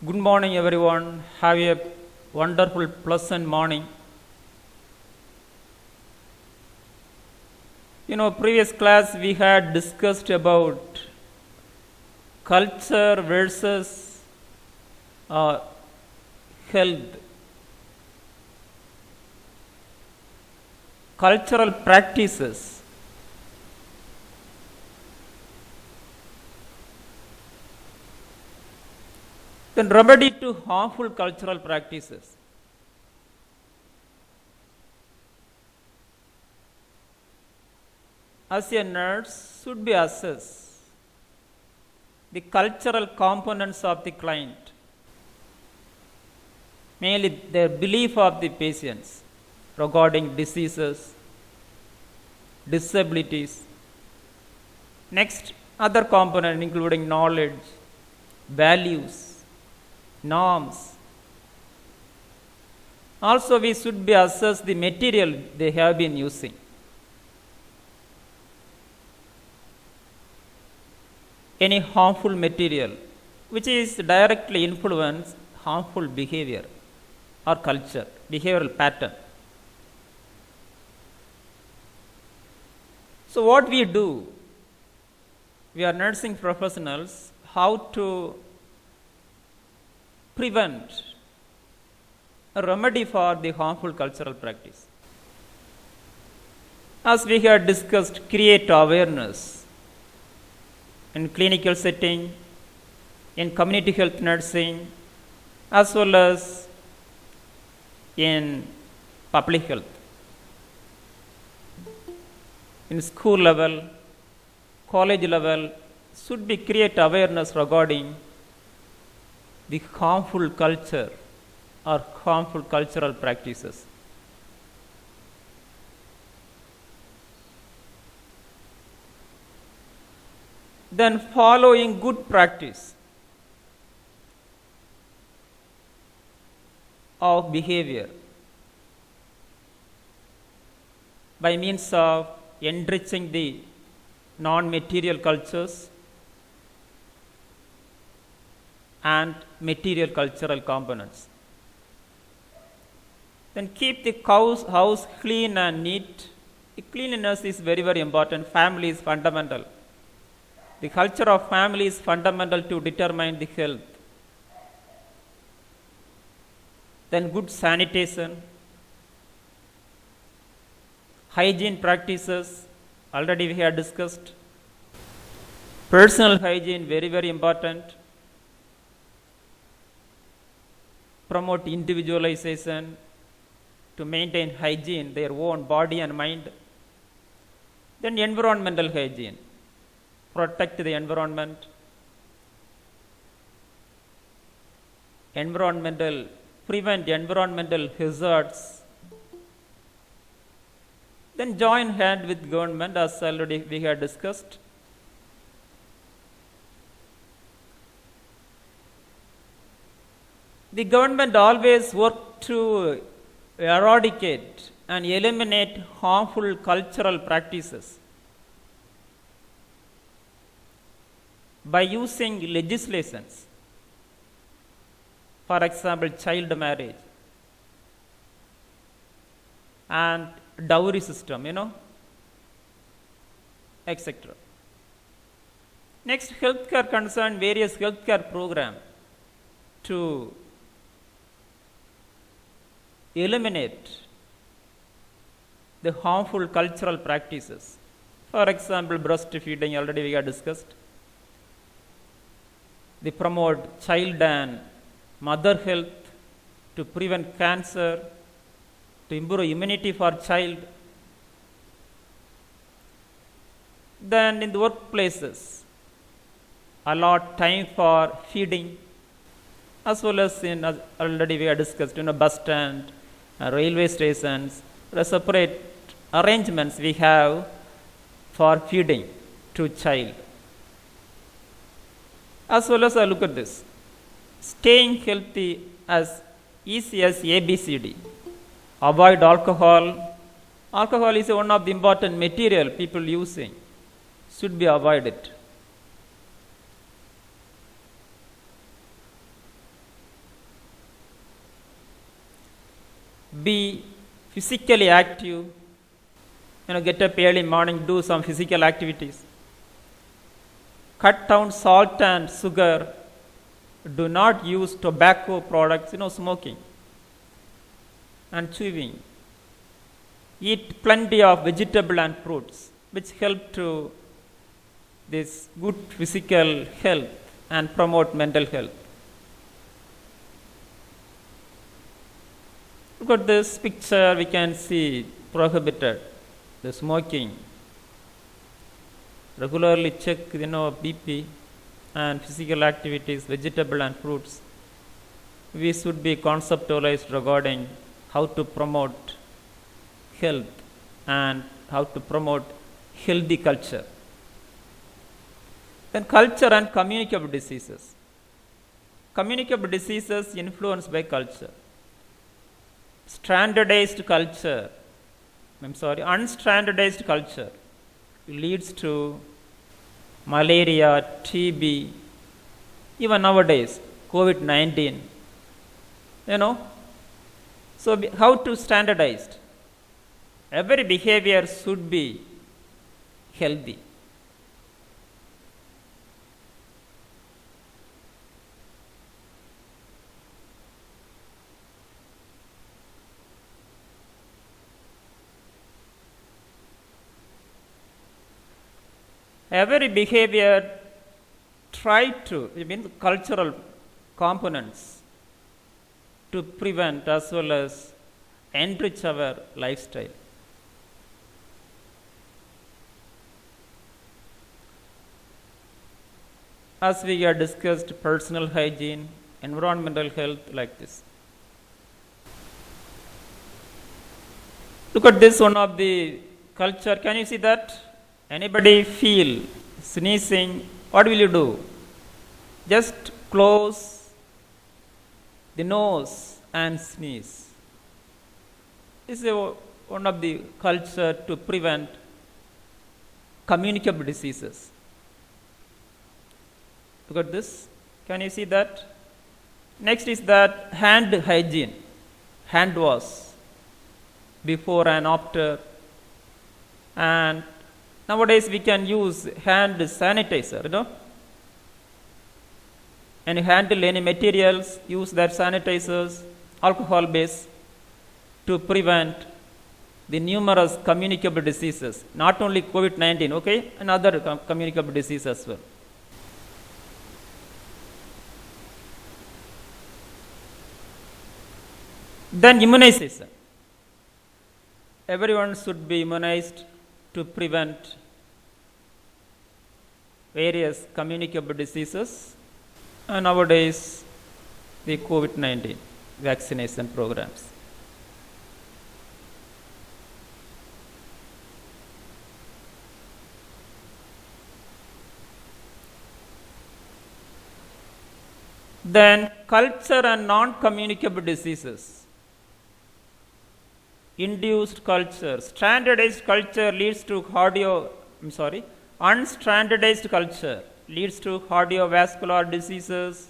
Good morning, everyone. Have a wonderful, pleasant morning. Previous class we had discussed about culture versus uh, health, cultural practices. Then remedy to harmful cultural practices. As a nurse should be assess the cultural components of the client, mainly their belief of the patients regarding diseases, disabilities. Next, other component including knowledge, values, norms. Also, we should be assess the material they have been using. Any harmful material which is directly influence harmful behavior or culture, behavioral pattern. So what we do, we are nursing professionals, how to prevent a remedy for the harmful cultural practice. As we have discussed, create awareness in clinical setting, in community health nursing, as well as in public health. In school level, college level, should be create awareness regarding the harmful culture or harmful cultural practices. Then following good practice of behavior by means of enriching the non-material cultures and material cultural components. Then keep the house clean and neat. The cleanliness is very, very important. Family is fundamental. The culture of family is fundamental to determine the health. Then good sanitation, hygiene practices, already we have discussed. Personal hygiene, very, very important. Promote individualization to maintain hygiene, their own body and mind. Then environmental hygiene, protect the environment. Prevent environmental hazards. Then join hand with government, as already we have discussed. The government always work to eradicate and eliminate harmful cultural practices by using legislations. For example, child marriage and dowry system, etc. Next, healthcare concern various healthcare program to eliminate the harmful cultural practices. For example, breastfeeding, already we have discussed. They promote child and mother health to prevent cancer, to improve immunity for child. Then in the workplaces, allot time for feeding, as well as already we have discussed, bus stand, railway stations, separate arrangements we have for feeding to child. As well as look at this, staying healthy as easy as ABCD. Avoid alcohol. Alcohol is one of the important material people using, should be avoided. be physically active, get up early morning, do some physical activities. Cut down salt and sugar. Do not use tobacco products, smoking and chewing. Eat plenty of vegetable and fruits, which help to this good physical health and promote mental health. Look at this picture, we can see prohibited the smoking. Regularly check BP and physical activities, vegetable and fruits. We should be conceptualized regarding how to promote health and how to promote healthy culture. Then culture and communicable diseases. Communicable diseases influenced by culture. Unstandardized culture leads to malaria, TB, even nowadays, COVID-19. So how to standardize? Every behavior should be healthy. Every behavior cultural components to prevent as well as enrich our lifestyle. As we have discussed, personal hygiene, environmental health, like this. Look at this one of the culture. Can you see that? Anybody feel sneezing? What will you do? Just close the nose and sneeze. This is one of the culture to prevent communicable diseases. Look at this. Can you see that? Next is that hand hygiene, hand wash before and after. And nowadays we can use hand sanitizer, And handle any materials, use that sanitizers, alcohol base, to prevent the numerous communicable diseases, not only COVID-19, okay, and other communicable diseases as well. Then immunization. Everyone should be immunized to prevent various communicable diseases, and nowadays the COVID-19 vaccination programs. Then culture and non-communicable diseases. Induced culture. Standardized culture leads to unstandardized culture leads to cardiovascular diseases,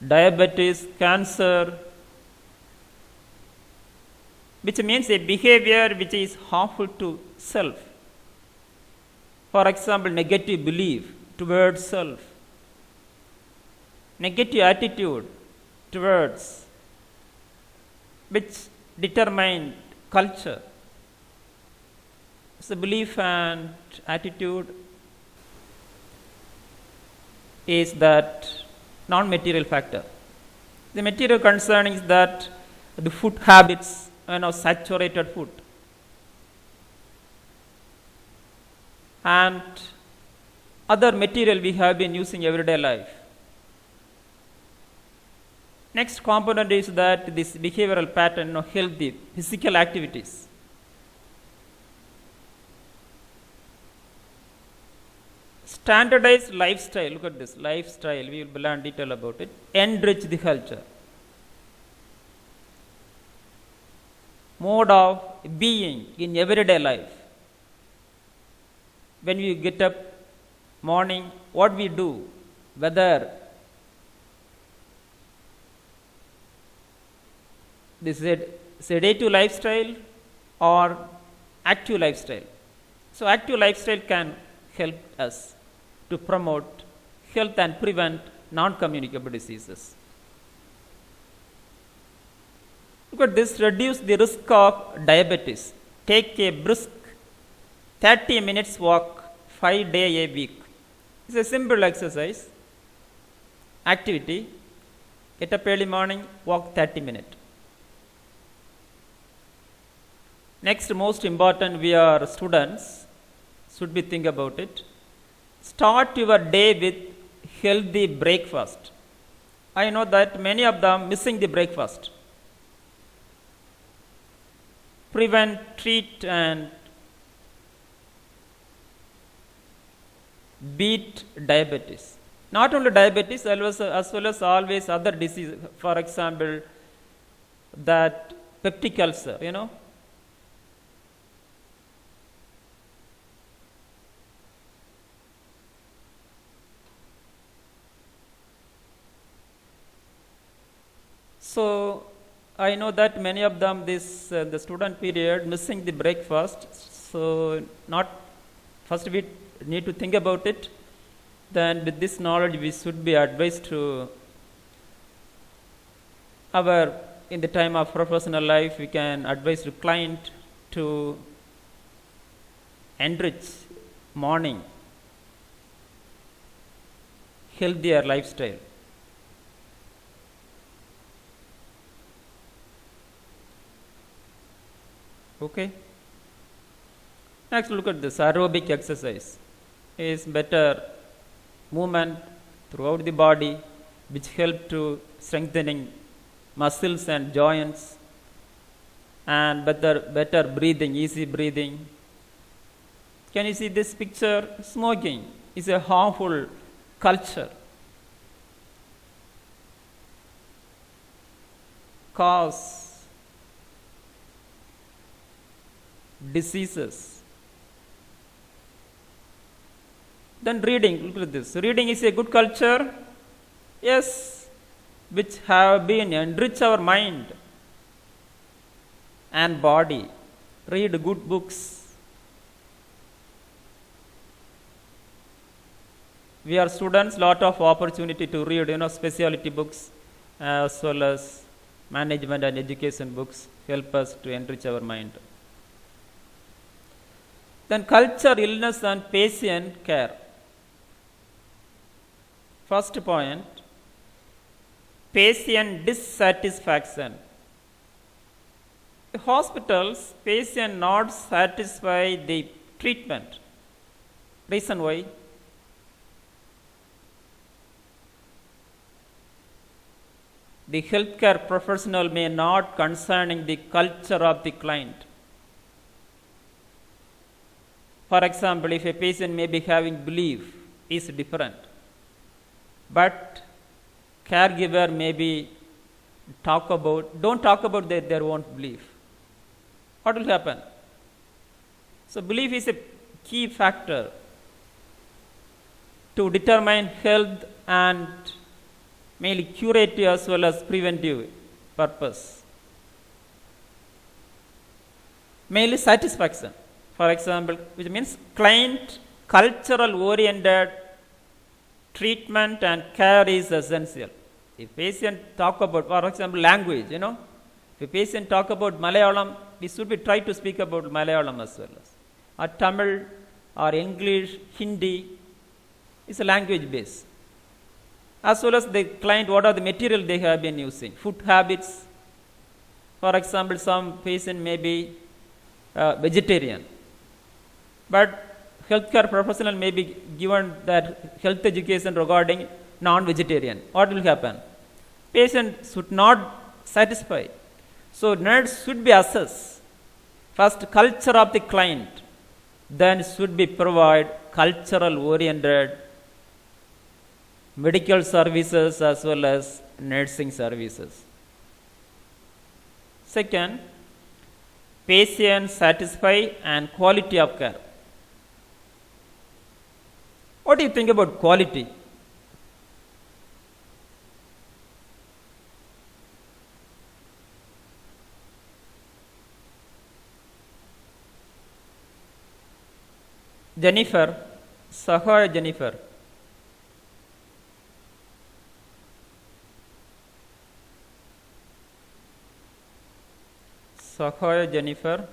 diabetes, cancer, which means a behavior which is harmful to self. For example, negative belief towards self, negative attitude towards, which determine culture. So belief and attitude is that non-material factor. The material concern is that the food habits, saturated food, and other material we have been using everyday life. Next component is that this behavioral pattern, healthy physical activities. Standardized lifestyle, look at this lifestyle, we will learn detail about it. Enrich the culture. Mode of being in everyday life. When we get up morning, what we do, whether this is sedative lifestyle or active lifestyle. So, active lifestyle can help us to promote health and prevent non communicable diseases. Look at this, reduce the risk of diabetes. Take a brisk 30 minutes walk 5 days a week. It's a simple exercise, activity. Get up early morning, walk 30 minutes. Next, most important, we are students, should be think about it. Start your day with healthy breakfast. I know that many of them missing the breakfast. Prevent, treat and beat diabetes. Not only diabetes, as well as always other diseases. For example, that peptic ulcer, So, I know that many of them the student period missing the breakfast. So, not first we need to think about it. Then with this knowledge we should be advised to in the time of professional life we can advise the client to enrich morning healthier lifestyle. Okay. Next, look at this aerobic exercise. Is better movement throughout the body, which help to strengthening muscles and joints, and better breathing, easy breathing. Can you see this picture? Smoking is a harmful culture. Cause diseases. Then reading, look at this. Reading is a good culture, yes, which have been enrich our mind and body. Read good books. We are students, lot of opportunity to read, specialty books as well as management and education books help us to enrich our mind. Then culture, illness and patient care. First point, patient dissatisfaction. The hospitals, patient not satisfied the treatment. Reason why? The healthcare professional may not concerning the culture of the client. For example, if a patient may be having belief is different, but caregiver may be don't talk about their own belief. What will happen? So, belief is a key factor to determine health and mainly curative as well as preventive purpose. Mainly satisfaction. For example, which means client cultural oriented treatment and care is essential. If patient talk about, for example, language, if a patient talk about Malayalam, we should be try to speak about Malayalam as well as, or Tamil or English, Hindi is a language base. As well as the client, what are the material they have been using, food habits. For example, some patient may be vegetarian, but healthcare professional may be given that health education regarding non-vegetarian. What will happen? Patient should not satisfy. So, needs should be assessed. First, culture of the client, then should be provide cultural oriented medical services as well as nursing services. Second, patient satisfy and quality of care. What do you think about quality? Jennifer, Sahoy Jennifer. Sahoy Jennifer.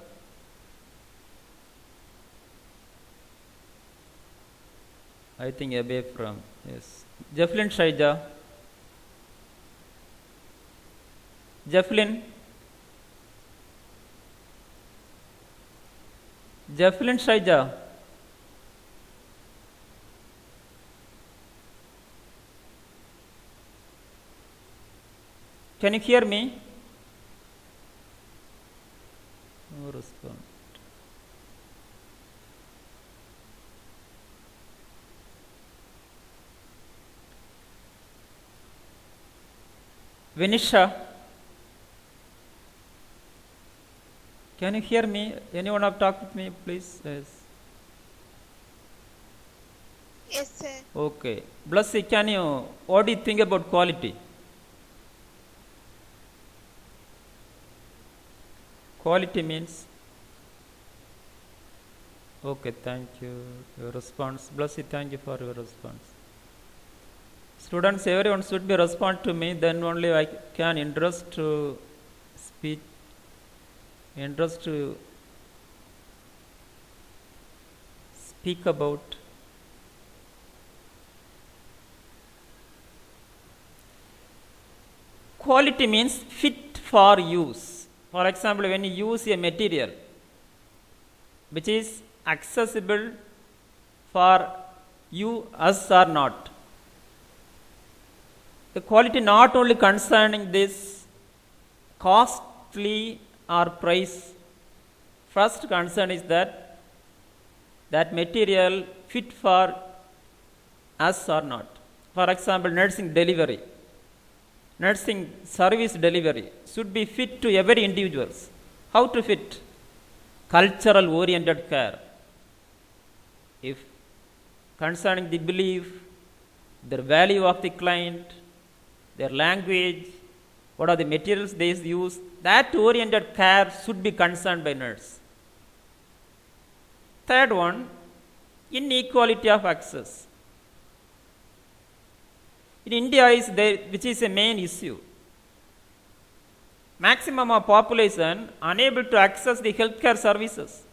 I think away from, yes. Jefflin Shaija. Jefflin. Jefflin Shaija. Can you hear me? No response. Vinisha. Can you hear me? Anyone have talked with me, please? Yes. Yes, sir. Okay. Blessy, what do you think about quality? Quality means? Okay, thank you. Your response. Blessy, thank you for your response. Students, everyone should be respond to me, then only I can interest to speak, interest to speak about. Quality means fit for use. For example, when you use a material which is accessible for you, us or not. The quality not only concerning this costly or price. First concern is that material fit for us or not. For example, nursing delivery. Nursing service delivery should be fit to every individuals. How to fit? Cultural oriented care. If concerning the belief, the value of the client, their language, what are the materials they use, that oriented care should be concerned by nurse. Third one, inequality of access. In India is there, which is a main issue. Maximum of population unable to access the healthcare services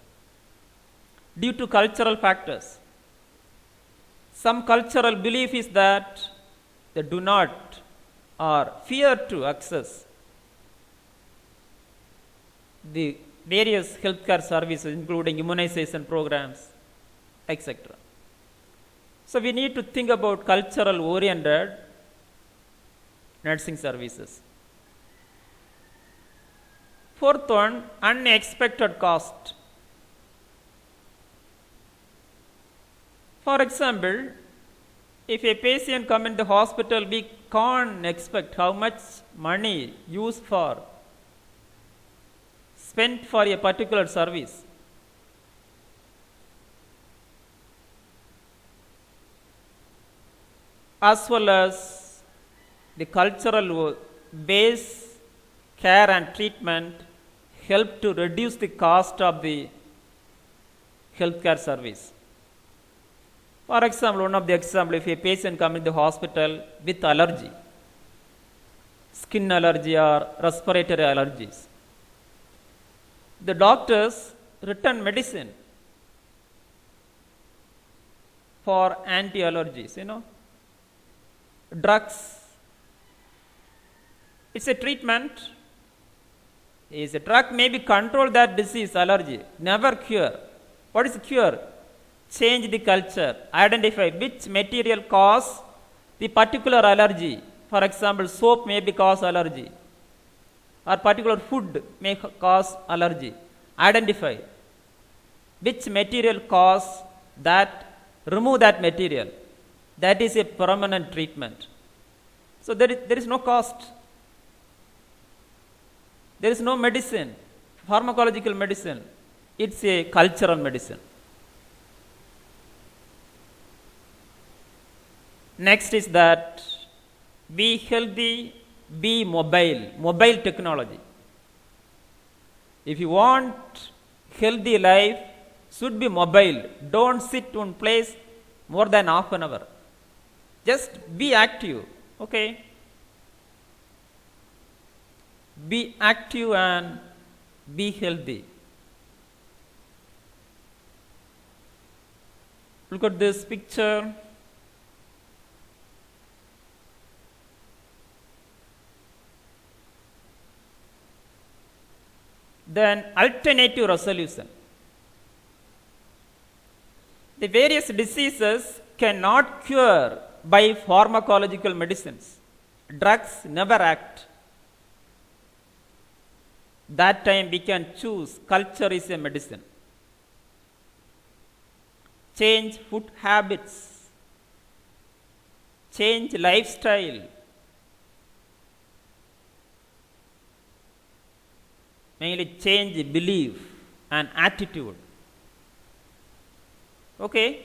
due to cultural factors. Some cultural belief is that they do not or fear to access the various healthcare services, including immunization programs, etc. So we need to think about cultural oriented nursing services. Fourth one, unexpected cost. For example, if a patient come in the hospital, we can't expect how much money used for spent for a particular service. As well as the cultural base care and treatment help to reduce the cost of the healthcare service. For example, one of the example, if a patient come in the hospital with allergy, skin allergy or respiratory allergies, the doctors written medicine for anti-allergies, drugs. It's a treatment. Is a drug maybe control that disease, allergy, never cure. What is cure? Change the culture, identify which material cause the particular allergy. For example, soap may be cause allergy or particular food may cause allergy. Identify which material cause that, remove that material. That is a permanent treatment. So there is no cost. There is no medicine, pharmacological medicine. It's a cultural medicine. Next is that be healthy, be mobile technology. If you want healthy life, should be mobile. Don't sit on place more than half an hour. Just be active. Okay? Be active and be healthy. Look at this picture. Then alternative resolution. The various diseases cannot cure by pharmacological medicines. Drugs never act. That time we can choose culture is a medicine. Change food habits. Change lifestyle. Mainly change belief and attitude. Okay,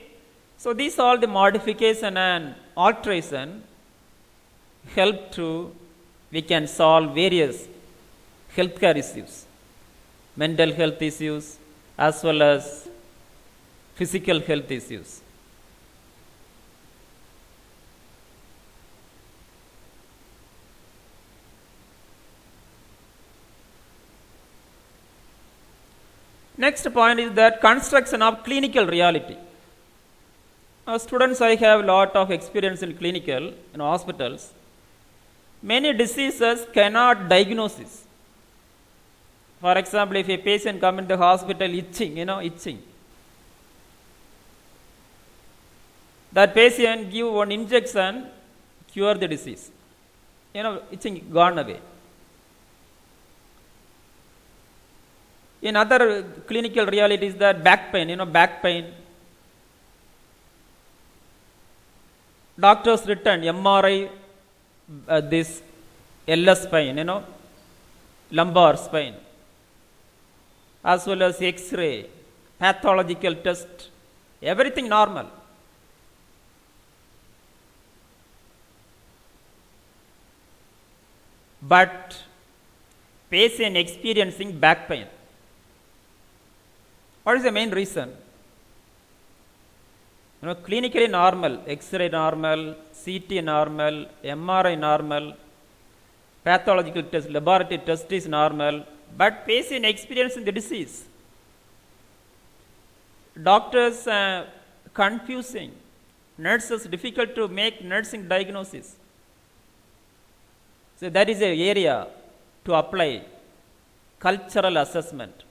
so these all the modification and alteration help to we can solve various healthcare issues, mental health issues as well as physical health issues. Next point is that construction of clinical reality. Students, I have a lot of experience in clinical in hospitals. Many diseases cannot diagnosis. For example, if a patient come into the hospital itching, itching, that patient give one injection, cure the disease. Itching gone away. In other clinical realities, that back pain, back pain. Doctors written MRI, this LS spine, lumbar spine, as well as X-ray, pathological test, everything normal. But patient experiencing back pain. What is the main reason? Clinically normal, X-ray normal, CT normal, MRI normal, pathological test, laboratory test is normal, but patient experiencing the disease. Doctors confusing, nurses difficult to make nursing diagnosis. So that is an area to apply cultural assessment,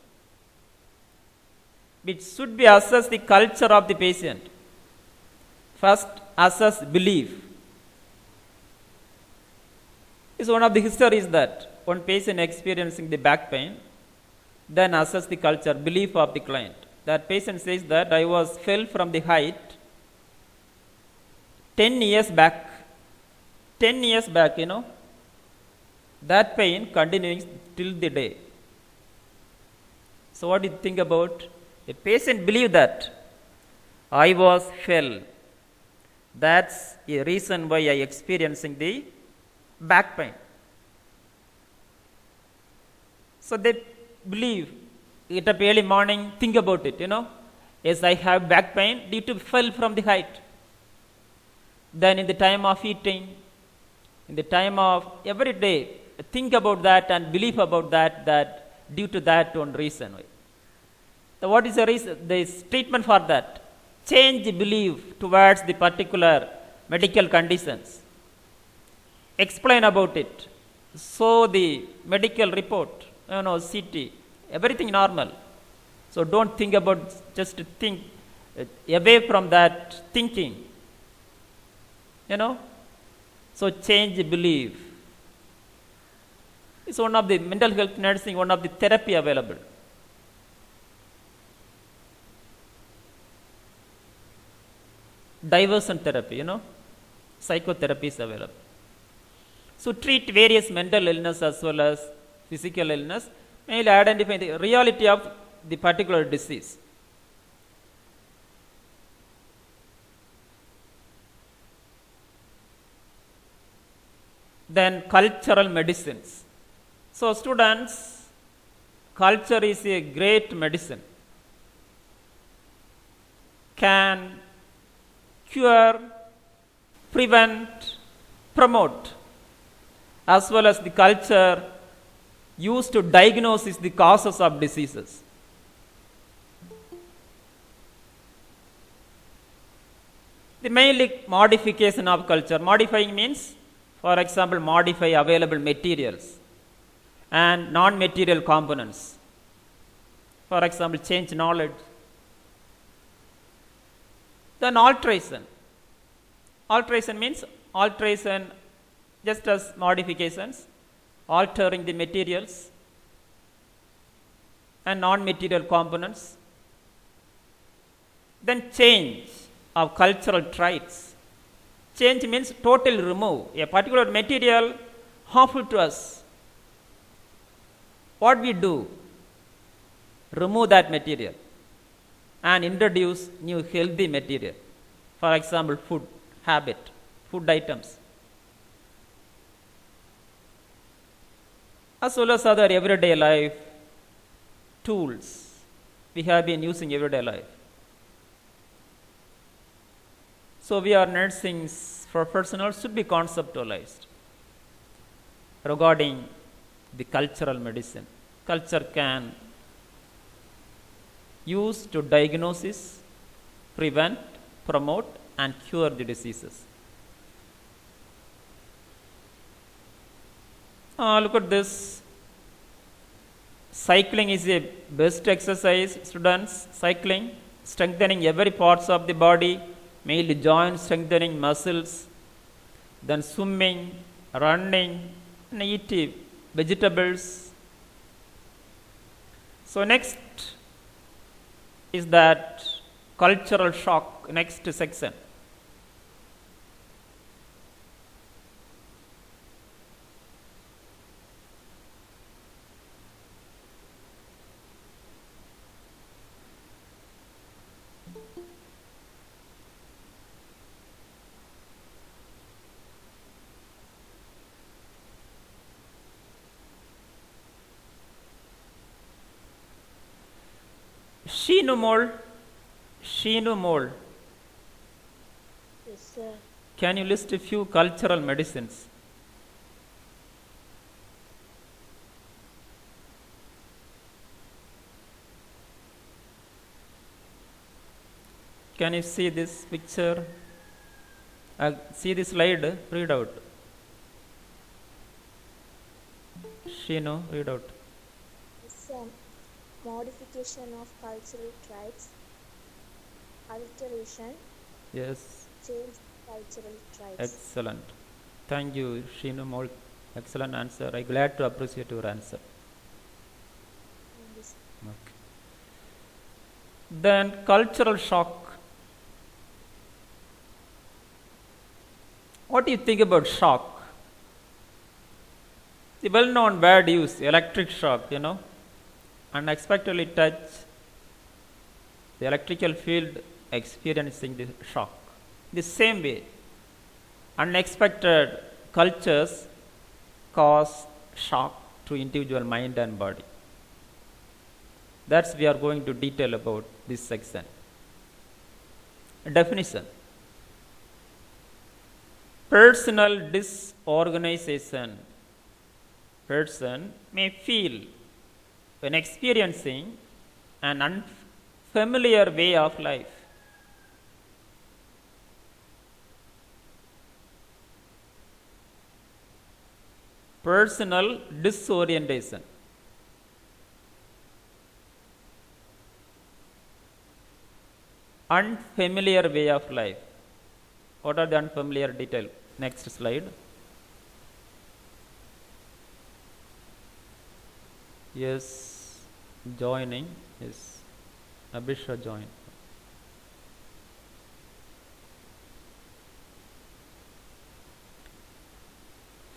which should be assess the culture of the patient. First, assess belief. Is one of the histories that one patient experiencing the back pain, then assess the culture, belief of the client. That patient says that I fell from the height 10 years back. 10 years back, that pain continuing till the day. So what do you think about? A patient believe that I fell. That's a reason why I experiencing the back pain. So they believe, get up early morning, think about it, Yes, I have back pain due to fell from the height. Then in the time of eating, in the time of every day, think about that and believe about that due to that one reason. So what is the reason? There is treatment for that. Change belief towards the particular medical conditions. Explain about it. Show the medical report, CT, everything normal. So don't think about, just think away from that thinking. So change belief. It's one of the mental health nursing, one of the therapy available. Diversion therapy, psychotherapy is available. So treat various mental illness as well as physical illness, mainly identify the reality of the particular disease. Then cultural medicines. So students, culture is a great medicine. can cure, prevent, promote, as well as the culture used to diagnose the causes of diseases. The mainly modification of culture. Modifying means, for example, modify available materials and non-material components. For example, change knowledge. Then alteration. Alteration means alteration just as modifications, altering the materials and non-material components. Then change of cultural traits. Change means total remove a particular material harmful to us. What we do? Remove that material and introduce new healthy material. For example, food habit, food items, as well as other everyday life tools we have been using everyday life. So we are nursing professionals should be conceptualized regarding the cultural medicine. Culture can use to diagnosis, prevent, promote, and cure the diseases. Look at this. Cycling is a best exercise, students. Cycling, strengthening every parts of the body, mainly joints, strengthening muscles. Then swimming, running, and eating vegetables. So next is that cultural shock, next section. Shinu Mol. Yes, sir. Can you list a few cultural medicines? Can you see this picture? See this slide, read out. Shinu, read out. Yes, sir. Modification of cultural traits, alteration, Yes, change cultural traits. excellent. Thank you, Shinu Mol. Excellent answer. I'm glad to appreciate your answer. Yes. Okay. Then cultural shock. What do you think about shock? The well-known word used, electric shock, unexpectedly touch the electrical field, experiencing the shock. The same way, unexpected cultures cause shock to individual mind and body. That's we are going to detail about this section. Definition. Personal disorganization. Person may feel when experiencing an unfamiliar way of life. Personal disorientation. Unfamiliar way of life. What are the unfamiliar detail? Next slide. Yes, joining. Yes, Abhisha join.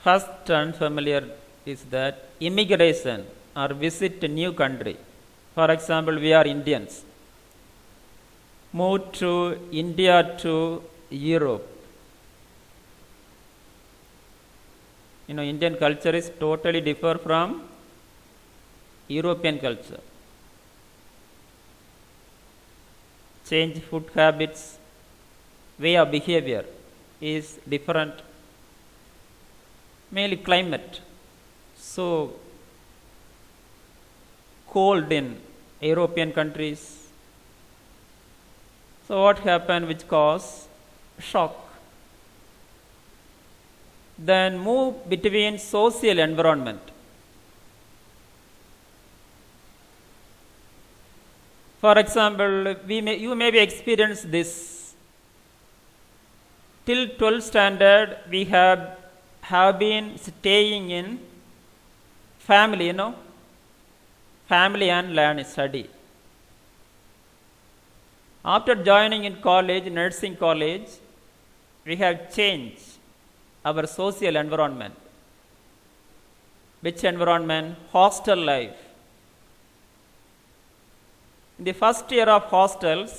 First unfamiliar is that immigration or visit a new country. For example, we are Indians. Move to India to Europe. Indian culture is totally different from European culture. change food habits, way of behavior is different. Mainly climate. So cold in European countries. So what happened which caused shock? Then move between social environment. For example, you may be experienced this. Till 12th standard, we have been staying in family, family and learn study. After joining in college, nursing college, we have changed our social environment. Which environment? Hostel life. In the first year of hostels,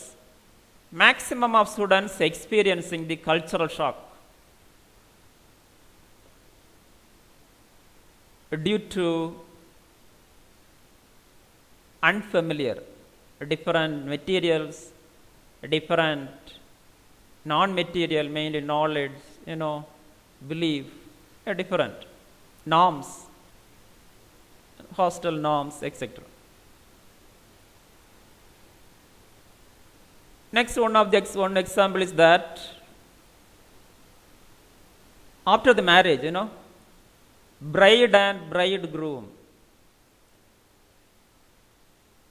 maximum of students experiencing the cultural shock due to unfamiliar, different materials, different non-material, mainly knowledge, belief, different norms, hostel norms, etc. Next one example is that after the marriage, bride and bridegroom.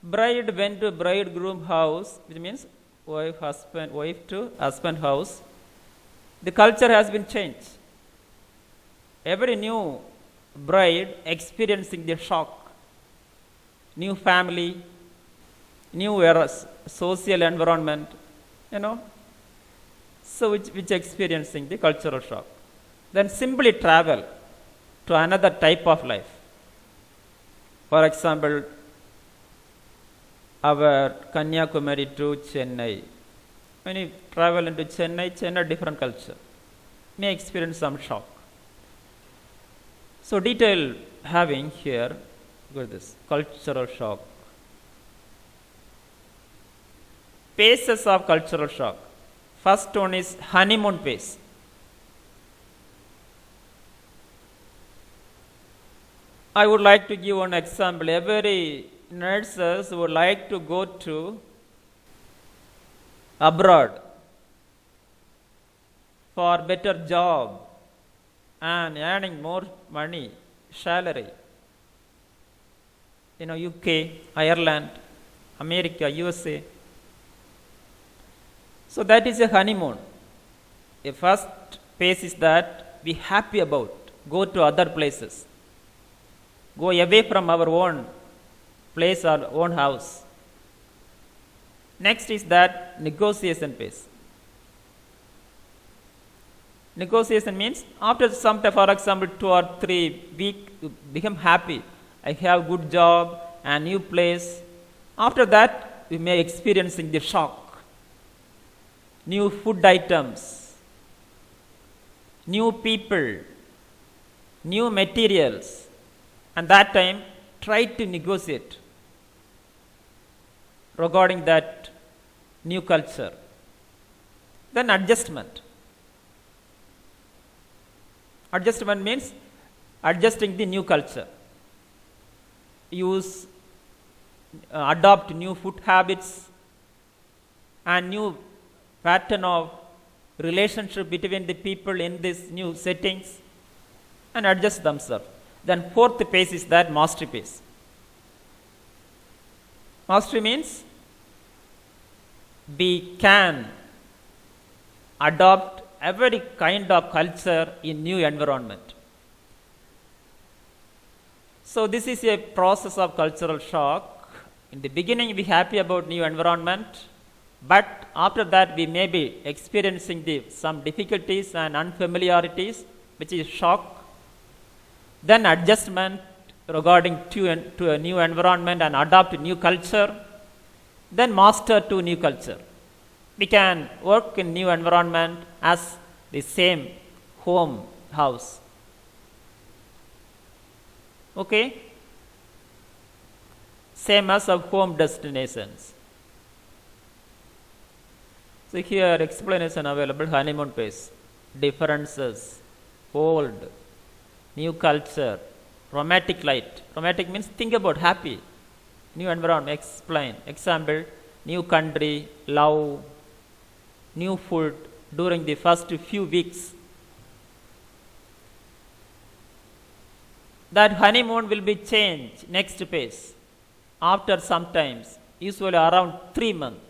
Bride went to bridegroom house, which means wife to husband house. The culture has been changed. Every new bride experiencing the shock, new family, new eras, social environment, so which experiencing the cultural shock. Then simply travel to another type of life. For example, our Kanyakumari to Chennai. When you travel into Chennai different culture, may experience some shock. So detail having here, look at this, cultural shock. Phases of cultural shock. First one is honeymoon phase. I would like to give one example. Every nurses would like to go to abroad for better job and earning more money, salary. UK, Ireland, America, USA. So that is a honeymoon. A first phase is that be happy about, go to other places, go away from our own place or own house. Next is that negotiation phase. Negotiation means after some time, for example, 2 or 3 weeks, you become happy. I have good job and new place. After that, you may experiencing the shock. New food items, new people, new materials, and that time try to negotiate regarding that new culture. Then adjustment. Adjustment means adjusting the new culture. Adopt new food habits and new pattern of relationship between the people in these new settings and adjust themselves. Then fourth phase is that mastery phase. Mastery means we can adopt every kind of culture in new environment. So this is a process of cultural shock. In the beginning we happy about new environment, but after that we may be experiencing some difficulties and unfamiliarities, which is shock. Then adjustment regarding to a new environment and adopt a new culture. Then master to new culture. We can work in new environment as the same home house. Okay? Same as of home destinations. So here explanation available, honeymoon phase, differences, old, new culture, romantic light. Romantic means think about happy, new environment, explain. Example, new country, love, new food during the first few weeks. That honeymoon will be changed next phase after sometimes, usually around 3 months.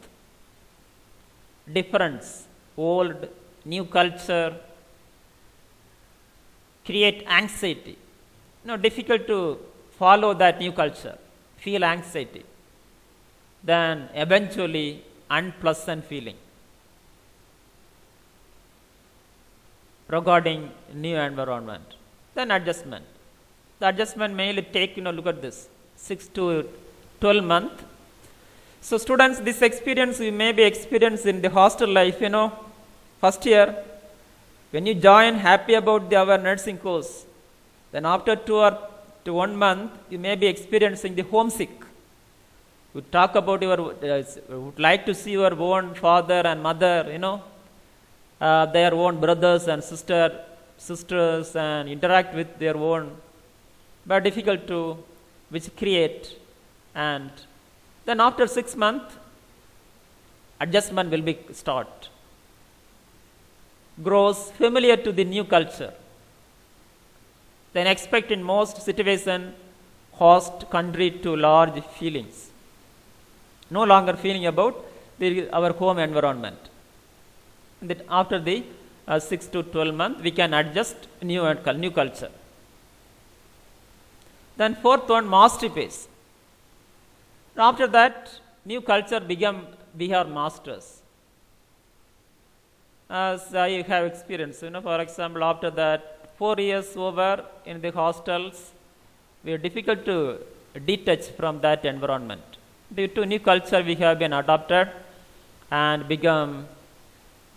Difference, old, new culture, create anxiety. Difficult to follow that new culture, feel anxiety. Then eventually unpleasant feeling regarding new environment. Then adjustment. The adjustment mainly take, look at this, 6 to 12 months. So students, this experience you may be experienced in the hostel life, first year, when you join happy about our nursing course, then after 2 or to 1 month, you may be experiencing the homesick. You talk about your, would like to see your own father and mother, their own brothers and sisters and interact with their own, but difficult to, which create. And then after 6 months, adjustment will be start. Grows familiar to the new culture. Then expect in most situation host country to large feelings. No longer feeling about our home environment. That after the 6 to 12 months, we can adjust new culture. Then fourth one, mastery phase. After that, new culture we are masters. As I have experienced, for example, after that 4 years over in the hostels, we are difficult to detach from that environment. Due to new culture, we have been adopted and become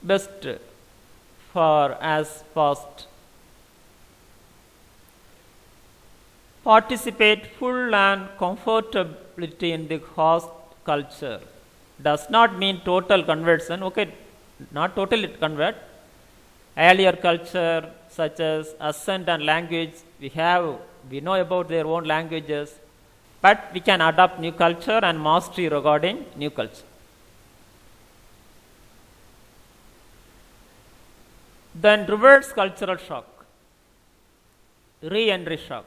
best for as fast. Participate full and comfortability in the host culture. Does not mean total conversion. Okay, not totally convert. Earlier culture such as accent and language, we know about their own languages, but we can adopt new culture and mastery regarding new culture. Then reverse cultural shock, re-entry shock.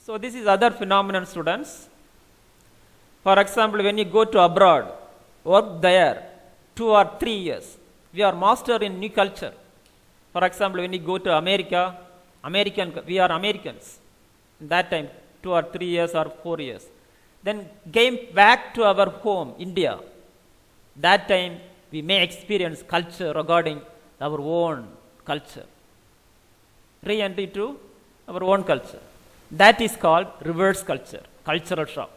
So this is other phenomenon, students. For example, when you go to abroad, work there 2 or 3 years, we are master in new culture. For example, when you go to America, we are Americans. That time, 2 or 3 years or 4 years. Then came back to our home, India. That time, we may experience culture regarding our own culture. Re-entry to our own culture. That is called reverse culture, cultural shock.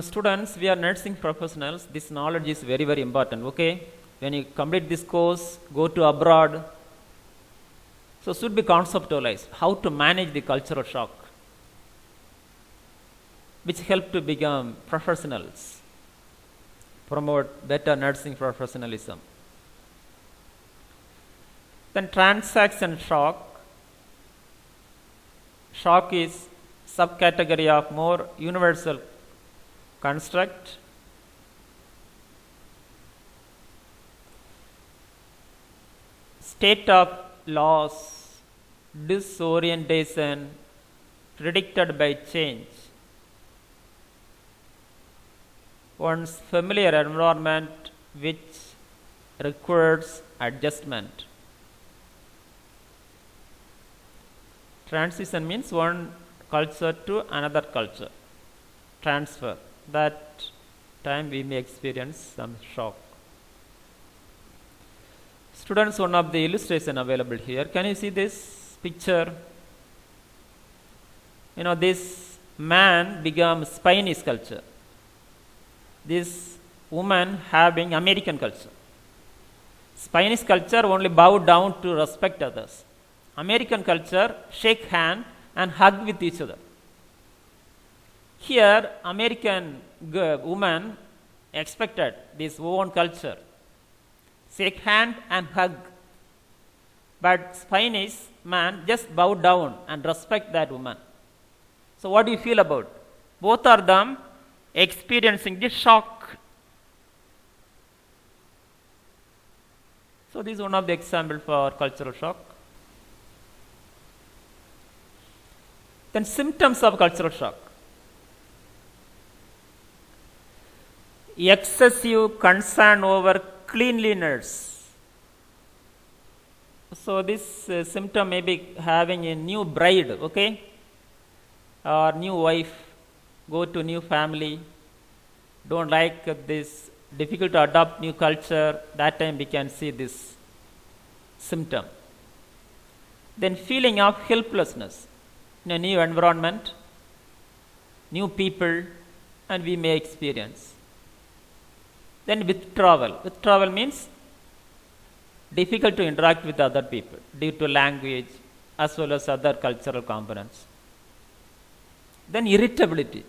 Students, we are nursing professionals. This knowledge is very, very important. Okay, when you complete this course, go to abroad. So should be conceptualized how to manage the cultural shock, which help to become professionals, promote better nursing professionalism. Then transaction shock. Shock is subcategory of more universal construct. State of loss, disorientation, predicted by change. One's familiar environment which requires adjustment. Transition means one culture to another culture. Transfer. That time we may experience some shock. Students, one of the illustration available here. Can you see this picture? This man became Spanish culture. This woman having American culture. Spanish culture only bow down to respect others. American culture shake hand and hug with each other. Here, American woman expected this own culture. Shake hand and hug. But Spanish man just bow down and respect that woman. So what do you feel about? Both are them experiencing the shock. So this is one of the examples for cultural shock. Then symptoms of cultural shock. Excessive concern over cleanliness. So this symptom may be having a new bride, okay, or new wife, go to new family, don't like this, difficult to adopt new culture, that time we can see this symptom. Then feeling of helplessness in a new environment, new people, and we may experience. Then withdrawal. Withdrawal means difficult to interact with other people due to language as well as other cultural components. Then irritability.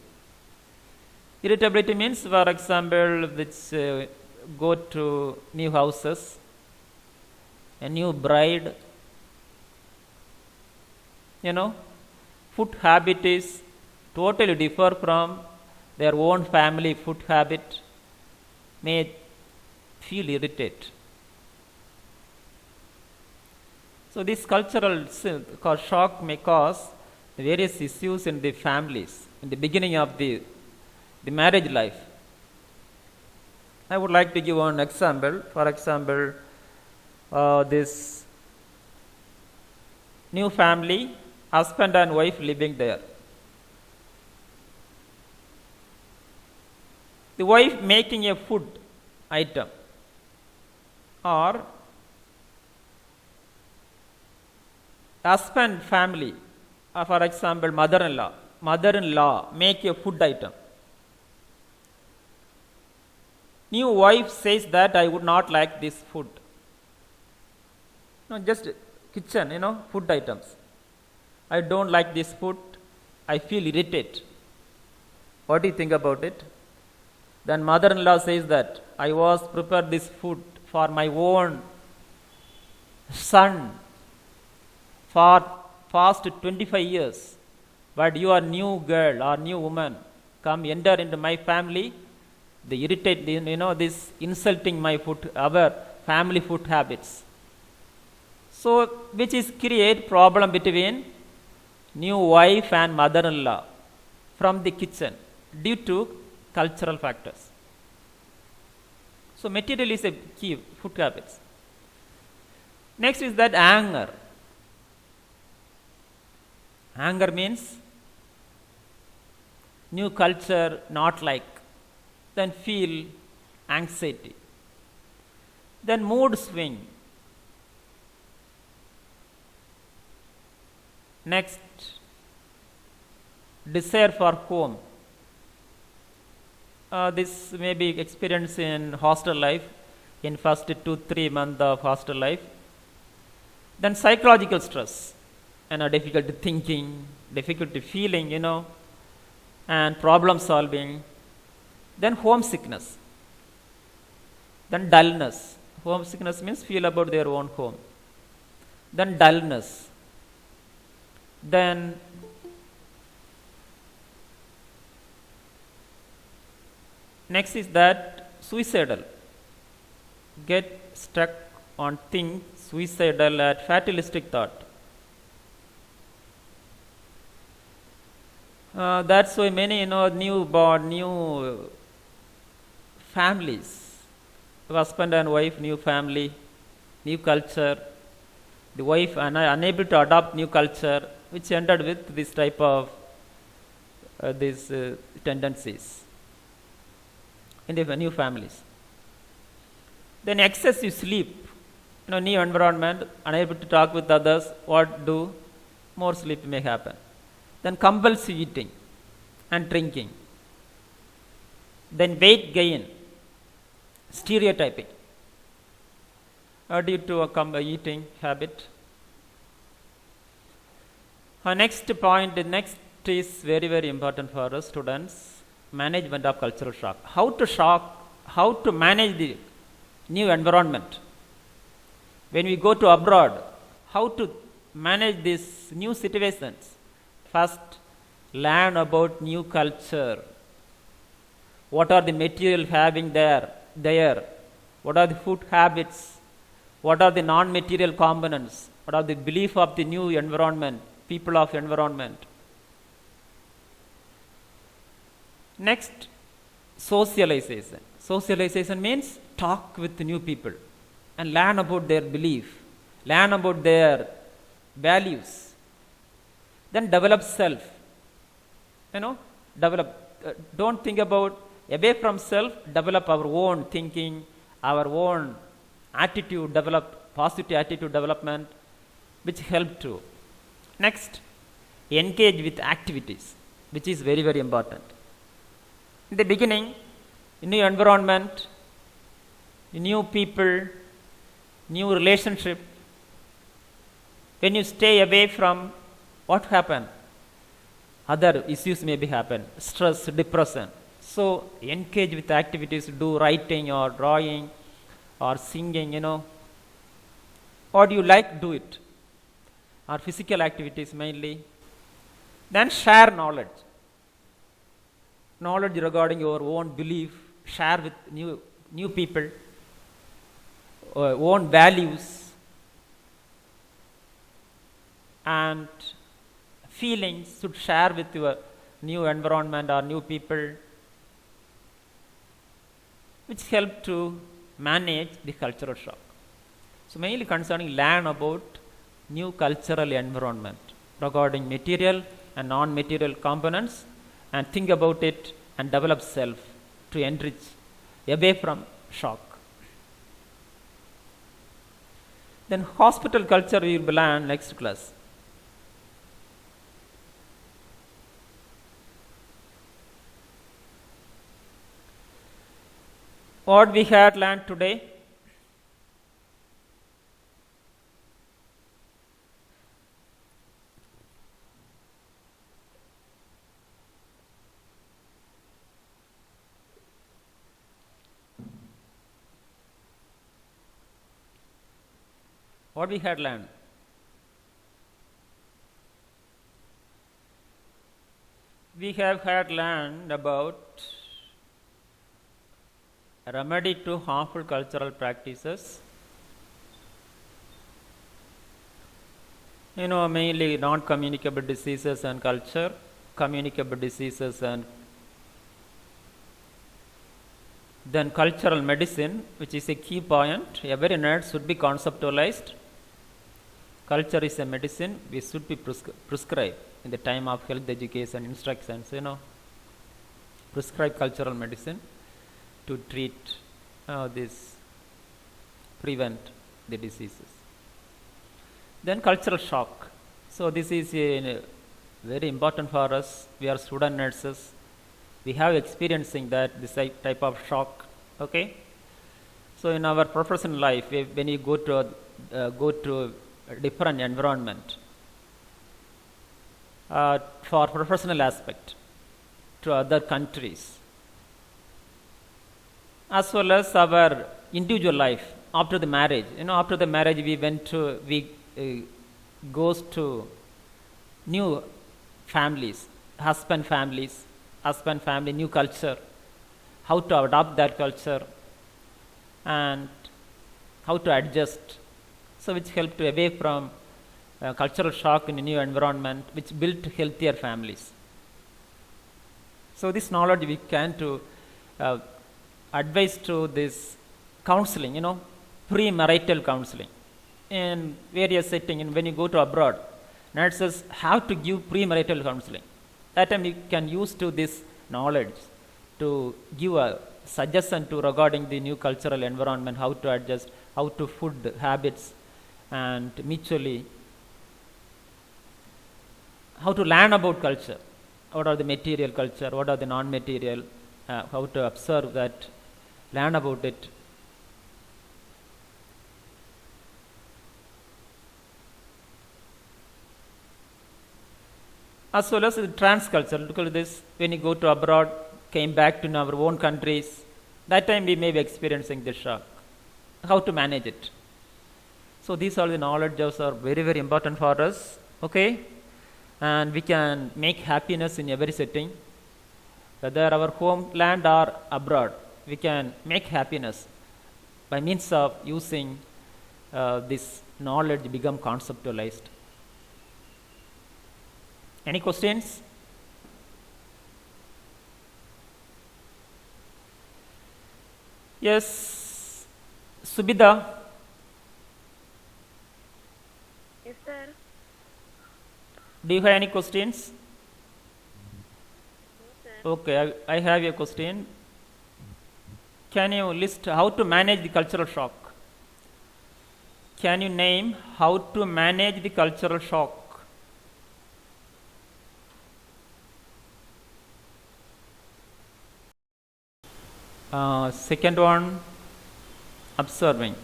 Irritability means, for example, which go to new houses, a new bride, food habit is totally differ from their own family food habit, may feel irritated. So this cultural shock may cause various issues in the families in the beginning of the marriage life. I would like to give one example. For example, this new family, husband and wife living there. The wife making a food item, or husband family, for example, mother-in-law make a food item. New wife says that I would not like this food. No, just kitchen, food items. I don't like this food. I feel irritated. What do you think about it? Then mother-in-law says that I was prepared this food for my own son for past 25 years. But you are new girl or new woman, come enter into my family. They irritate, this insulting my food, our family food habits. So, which is create problem between new wife and mother-in-law from the kitchen due to cultural factors. So, material is a key, food habits. Next is that anger. Anger means new culture not like, then feel anxiety. Then mood swing. Next, desire for home. This may be experienced in hostel life, in first 2-3 months of hostel life. Then psychological stress, difficulty thinking, difficulty feeling, and problem solving. Then homesickness. Then dullness. Homesickness means feel about their own home. Then dullness. Then next is that suicidal. Get stuck on things, suicidal at fatalistic thought. That's why many, newborn, new families, husband and wife, new family, new culture, the wife unable to adopt new culture, which ended with this type of these tendencies in the new families. Then excessive sleep, new environment, unable to talk with others, what do? More sleep may happen. Then compulsive eating and drinking. Then weight gain, stereotyping due to a eating habit. Next is very, very important for us students, management of cultural shock. How to shock how to manage the new environment. When we go to abroad, how to manage these new situations. First, learn about new culture. What are the material having there? What are the food habits? What are the non-material components? What are the belief of the new environment, people of environment? Next, socialization. Socialization means talk with new people and learn about their belief, learn about their values. Then develop self. Develop. Don't think about away from self. Develop our own thinking, our own attitude. Develop positive attitude development, which help to. Next, engage with activities, which is very, very important. In the beginning, new environment, new people, new relationship. When you stay away from, what happen? Other issues may be happen, stress, depression. So engage with activities, do writing or drawing or singing, What do you like, do it. Or physical activities mainly. Then share knowledge. Knowledge regarding your own belief, share with new people, own values and feelings should share with your new environment or new people, which help to manage the cultural shock. So mainly concerning learn about new cultural environment regarding material and non-material components, and think about it and develop self to enrich away from shock. Then hospital culture we will learn next class. What we had learned today, what we had learned. We have had learned about remedy to harmful cultural practices. Mainly non-communicable diseases and culture, communicable diseases, and then cultural medicine, which is a key point. Every nerd should be conceptualized. Culture is a medicine we should be prescribed in the time of health education instructions. Prescribe cultural medicine to treat prevent the diseases. Then cultural shock. So this is very important for us. We are student nurses. We have experiencing this type of shock. Okay. So in our professional life, when you go to a different environment, for professional aspect, to other countries, as well as our individual life after the marriage. After the marriage we goes to new families, husband family, new culture, how to adopt that culture and how to adjust. So which help to away from cultural shock in a new environment, which built healthier families. So this knowledge we can to advise to this counseling, premarital counseling in various settings. When you go to abroad, nurses have to give premarital counseling. That time you can use to this knowledge to give a suggestion to regarding the new cultural environment, how to adjust, how to food habits, and mutually how to learn about culture. What are the material culture? What are the non-material? How to observe that, learn about it. As well as the trans culture. Look at this. When you go to abroad, came back to our own countries, that time we may be experiencing the shock. How to manage it? So these are the knowledges are very very important for us. Okay, and we can make happiness in every setting, whether our homeland or abroad. We can make happiness by means of using this knowledge become conceptualized. Any questions? Yes, Subida. Yes, sir. Do you have any questions? No, sir. Okay, I have a question. Can you list how to manage the cultural shock? Can you name how to manage the cultural shock? Second one, observing.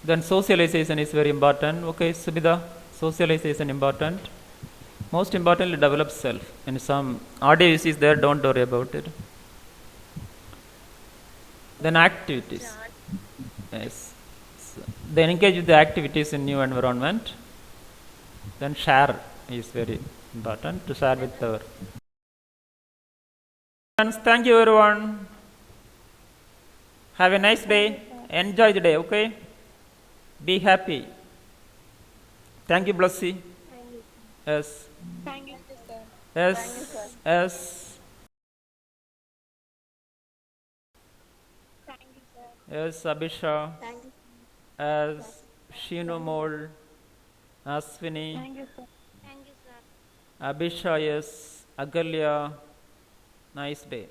Then socialization is very important. Okay, Subida, socialization important. Most importantly, develop self. And some audio is there, don't worry about it. Then activities. Chart. Yes. So, then engage with the activities in new environment. Then share is very important to share with our friends. Thank you everyone. Have a nice day. Enjoy the day, okay? Be happy. Thank you, Blessy. Thank you. Yes. Thank you, sir. Yes. Thank you, sir. Yes. Thank you, sir. Yes, Abhisha. Thank you. As Shino Mol. Aswini. Thank you, sir. Thank you, sir. Abhisha, yes. Agalya. Nice day.